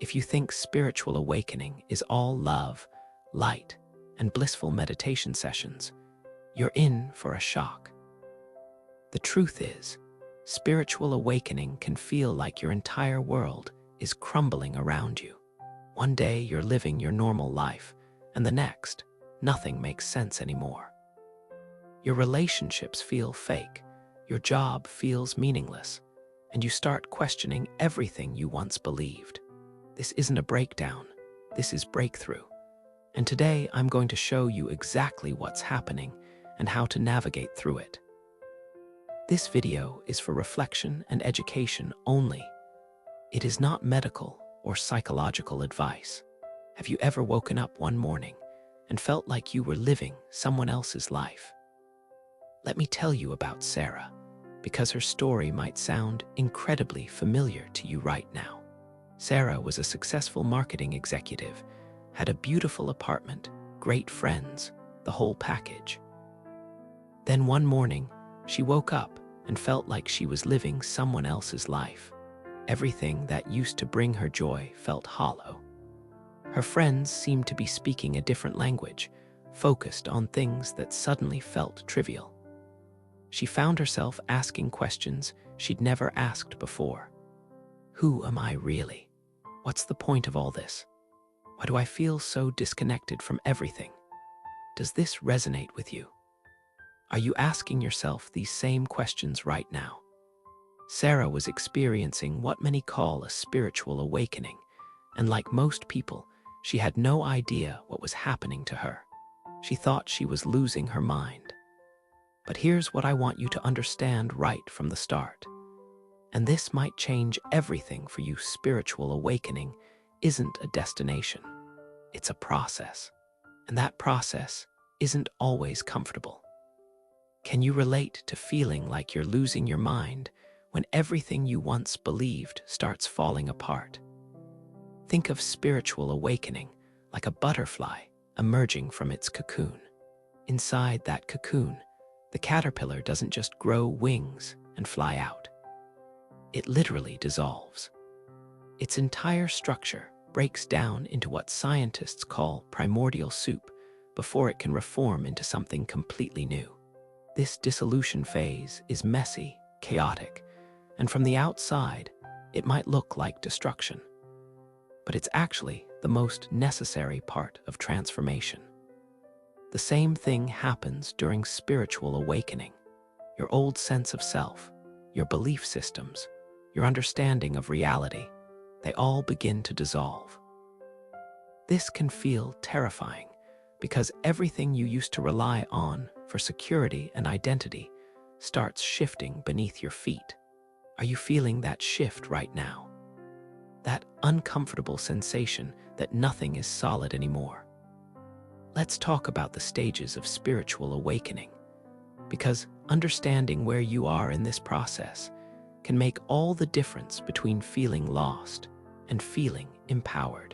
If you think spiritual awakening is all love, light, and blissful meditation sessions, you're in for a shock. The truth is, spiritual awakening can feel like your entire world is crumbling around you. One day you're living your normal life, and the next, nothing makes sense anymore. Your relationships feel fake, your job feels meaningless, and you start questioning everything you once believed. This isn't a breakdown, this is breakthrough. And today I'm going to show you exactly what's happening and how to navigate through it. This video is for reflection and education only. It is not medical or psychological advice. Have you ever woken up one morning and felt like you were living someone else's life? Let me tell you about Sarah, because her story might sound incredibly familiar to you right now. Sarah was a successful marketing executive, had a beautiful apartment, great friends, the whole package. Then one morning, she woke up and felt like she was living someone else's life. Everything that used to bring her joy felt hollow. Her friends seemed to be speaking a different language, focused on things that suddenly felt trivial. She found herself asking questions she'd never asked before. Who am I really? What's the point of all this? Why do I feel so disconnected from everything? Does this resonate with you? Are you asking yourself these same questions right now? Sarah was experiencing what many call a spiritual awakening, and like most people, she had no idea what was happening to her. She thought she was losing her mind. But here's what I want you to understand right from the start. And this might change everything for you. Spiritual awakening isn't a destination. It's a process. And that process isn't always comfortable. Can you relate to feeling like you're losing your mind when everything you once believed starts falling apart? Think of spiritual awakening like a butterfly emerging from its cocoon. Inside that cocoon, the caterpillar doesn't just grow wings and fly out. It literally dissolves. Its entire structure breaks down into what scientists call primordial soup before it can reform into something completely new. This dissolution phase is messy, chaotic, and from the outside, it might look like destruction. But it's actually the most necessary part of transformation. The same thing happens during spiritual awakening. Your old sense of self, your belief systems, your understanding of reality, they all begin to dissolve. This can feel terrifying because everything you used to rely on for security and identity starts shifting beneath your feet. Are you feeling that shift right now? That uncomfortable sensation that nothing is solid anymore. Let's talk about the stages of spiritual awakening, because understanding where you are in this process can make all the difference between feeling lost and feeling empowered.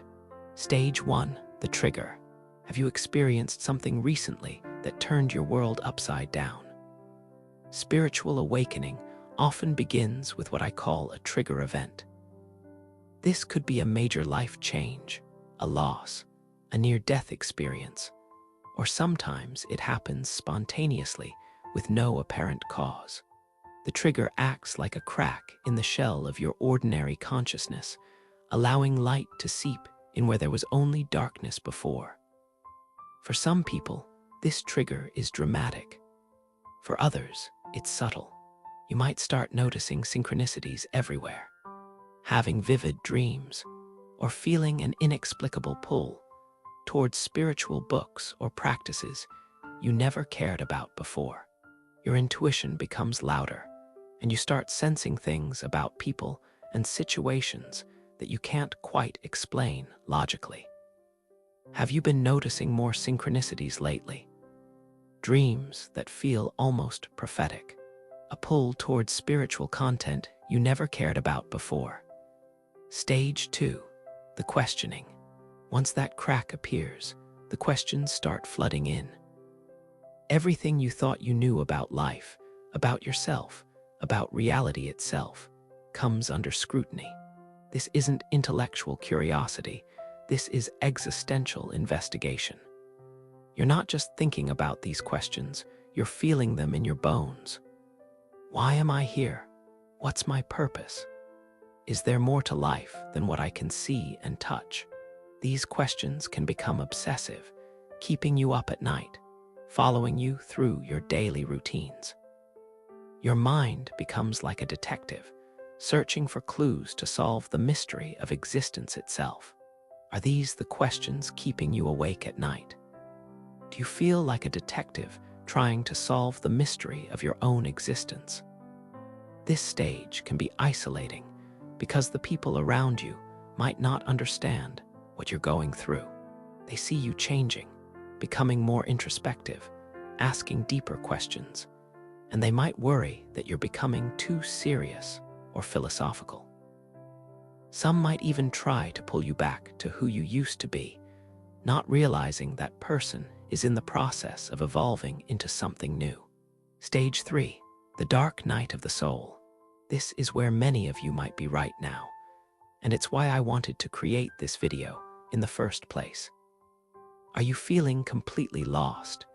Stage 1, the trigger. Have you experienced something recently that turned your world upside down? Spiritual awakening often begins with what I call a trigger event. This could be a major life change, a loss, a near-death experience, or sometimes it happens spontaneously with no apparent cause. The trigger acts like a crack in the shell of your ordinary consciousness, allowing light to seep in where there was only darkness before. For some people, this trigger is dramatic. For others, it's subtle. You might start noticing synchronicities everywhere, having vivid dreams, or feeling an inexplicable pull towards spiritual books or practices you never cared about before. Your intuition becomes louder, and you start sensing things about people and situations that you can't quite explain logically. Have you been noticing more synchronicities lately? Dreams that feel almost prophetic, a pull towards spiritual content you never cared about before. Stage 2, the questioning. Once that crack appears, the questions start flooding in. Everything you thought you knew about life, about yourself, about reality itself, comes under scrutiny. This isn't intellectual curiosity. This is existential investigation. You're not just thinking about these questions, you're feeling them in your bones. Why am I here? What's my purpose? Is there more to life than what I can see and touch? These questions can become obsessive, keeping you up at night, following you through your daily routines. Your mind becomes like a detective, searching for clues to solve the mystery of existence itself. Are these the questions keeping you awake at night? Do you feel like a detective trying to solve the mystery of your own existence? This stage can be isolating because the people around you might not understand what you're going through. They see you changing, becoming more introspective, asking deeper questions, and they might worry that you're becoming too serious or philosophical. Some might even try to pull you back to who you used to be, not realizing that person is in the process of evolving into something new. Stage 3, the dark night of the soul. This is where many of you might be right now, and it's why I wanted to create this video in the first place. Are you feeling completely lost,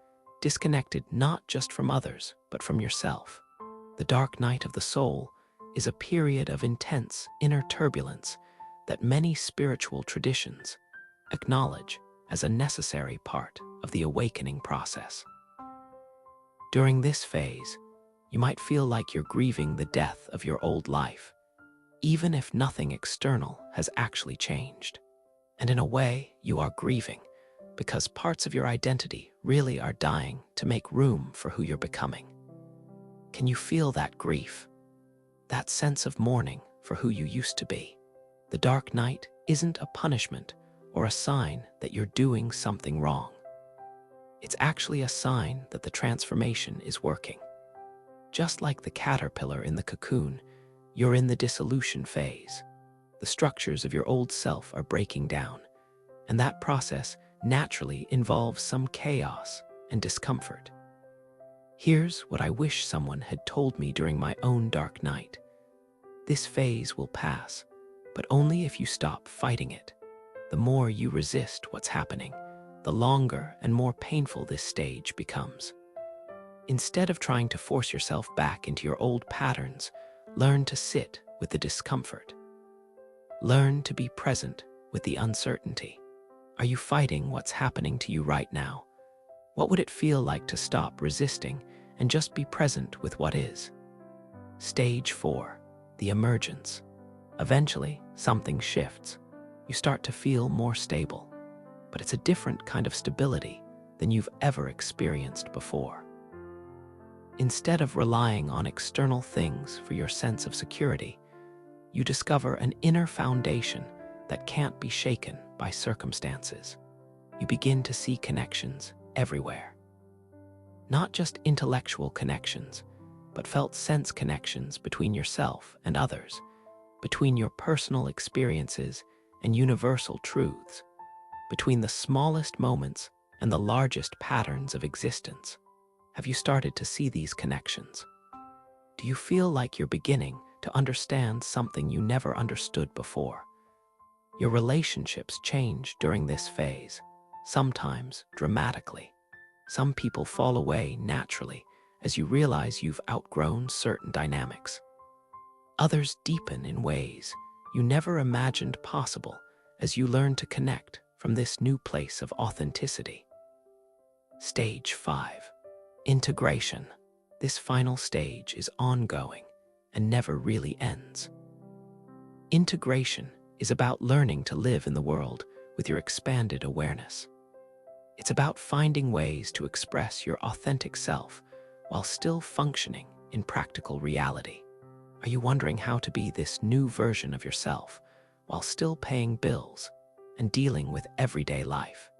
disconnected not just from others, but from yourself? The dark night of the soul is a period of intense inner turbulence that many spiritual traditions acknowledge as a necessary part of the awakening process. During this phase, you might feel like you're grieving the death of your old life, even if nothing external has actually changed. And in a way, you are grieving because parts of your identity really are dying to make room for who you're becoming. Can you feel that grief? That sense of mourning for who you used to be? The dark night isn't a punishment or a sign that you're doing something wrong. It's actually a sign that the transformation is working. Just like the caterpillar in the cocoon, you're in the dissolution phase. The structures of your old self are breaking down, and that process naturally involves some chaos and discomfort. Here's what I wish someone had told me during my own dark night. This phase will pass, but only if you stop fighting it. The more you resist what's happening, the longer and more painful this stage becomes. Instead of trying to force yourself back into your old patterns, learn to sit with the discomfort. Learn to be present with the uncertainty. Are you fighting what's happening to you right now? What would it feel like to stop resisting and just be present with what is? Stage 4, the emergence. Eventually, something shifts. You start to feel more stable, but it's a different kind of stability than you've ever experienced before. Instead of relying on external things for your sense of security, you discover an inner foundation that can't be shaken by circumstances. You begin to see connections everywhere. Not just intellectual connections, but felt sense connections between yourself and others, between your personal experiences and universal truths, between the smallest moments and the largest patterns of existence. Have you started to see these connections? Do you feel like you're beginning to understand something you never understood before? Your relationships change during this phase, sometimes dramatically. Some people fall away naturally as you realize you've outgrown certain dynamics. Others deepen in ways you never imagined possible as you learn to connect from this new place of authenticity. Stage 5. Integration. This final stage is ongoing and never really ends. Integration is about learning to live in the world with your expanded awareness. It's about finding ways to express your authentic self while still functioning in practical reality. Are you wondering how to be this new version of yourself while still paying bills and dealing with everyday life?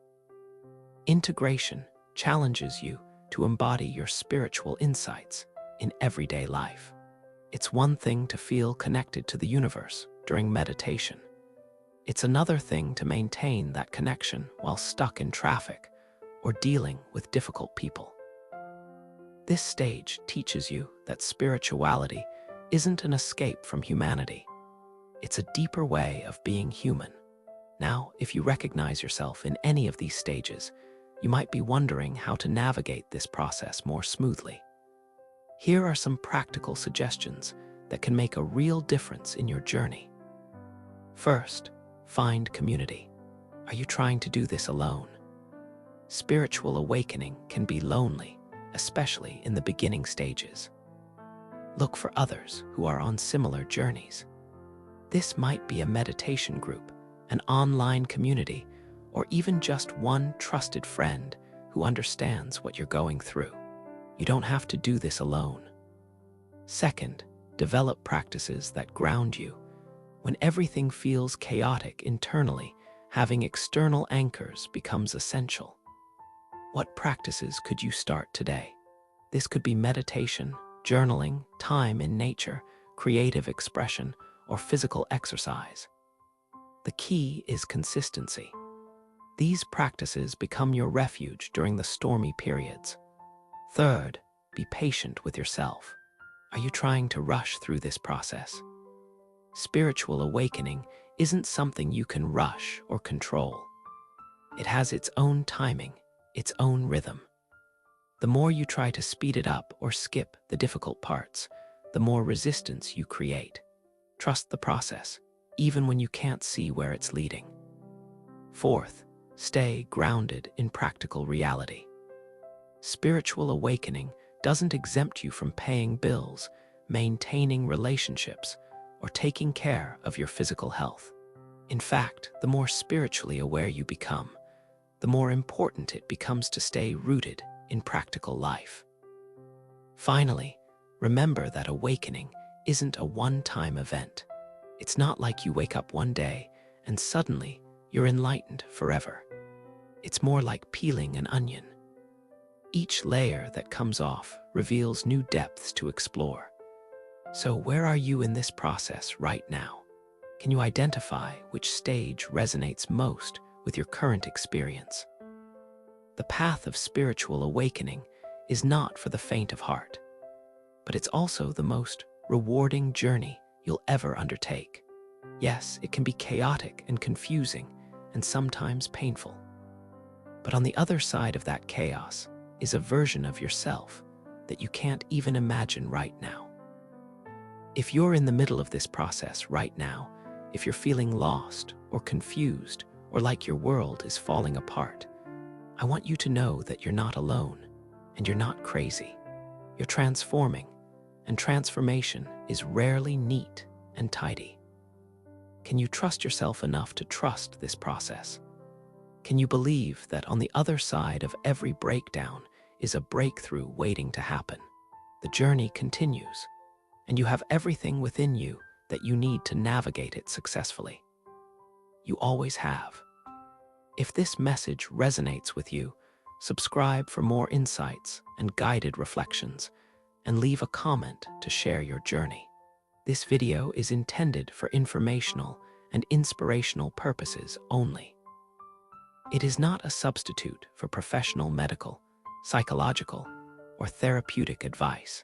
Integration challenges you to embody your spiritual insights in everyday life. It's one thing to feel connected to the universe during meditation. It's another thing to maintain that connection while stuck in traffic or dealing with difficult people. This stage teaches you that spirituality isn't an escape from humanity. It's a deeper way of being human. Now, if you recognize yourself in any of these stages, you might be wondering how to navigate this process more smoothly. Here are some practical suggestions that can make a real difference in your journey. First, find community. Are you trying to do this alone? Spiritual awakening can be lonely, especially in the beginning stages. Look for others who are on similar journeys. This might be a meditation group, an online community, or even just one trusted friend who understands what you're going through. You don't have to do this alone. Second, develop practices that ground you. When everything feels chaotic internally, having external anchors becomes essential. What practices could you start today? This could be meditation, journaling, time in nature, creative expression, or physical exercise. The key is consistency. These practices become your refuge during the stormy periods. Third, be patient with yourself. Are you trying to rush through this process? Spiritual awakening isn't something you can rush or control. It has its own timing, its own rhythm. The more you try to speed it up or skip the difficult parts, the more resistance you create. Trust the process, even when you can't see where it's leading. Fourth, stay grounded in practical reality. Spiritual awakening doesn't exempt you from paying bills, maintaining relationships, or taking care of your physical health. In fact, the more spiritually aware you become, the more important it becomes to stay rooted in practical life. Finally, remember that awakening isn't a one-time event. It's not like you wake up one day and suddenly you're enlightened forever. It's more like peeling an onion. Each layer that comes off reveals new depths to explore. So where are you in this process right now? Can you identify which stage resonates most with your current experience? The path of spiritual awakening is not for the faint of heart, but it's also the most rewarding journey you'll ever undertake. Yes, it can be chaotic and confusing and sometimes painful. But on the other side of that chaos is a version of yourself that you can't even imagine right now. If you're in the middle of this process right now, if you're feeling lost or confused or like your world is falling apart, I want you to know that you're not alone and you're not crazy. You're transforming, and transformation is rarely neat and tidy. Can you trust yourself enough to trust this process? Can you believe that on the other side of every breakdown is a breakthrough waiting to happen? The journey continues, and you have everything within you that you need to navigate it successfully. You always have. If this message resonates with you, subscribe for more insights and guided reflections, and leave a comment to share your journey. This video is intended for informational and inspirational purposes only. It is not a substitute for professional medical, psychological, or therapeutic advice.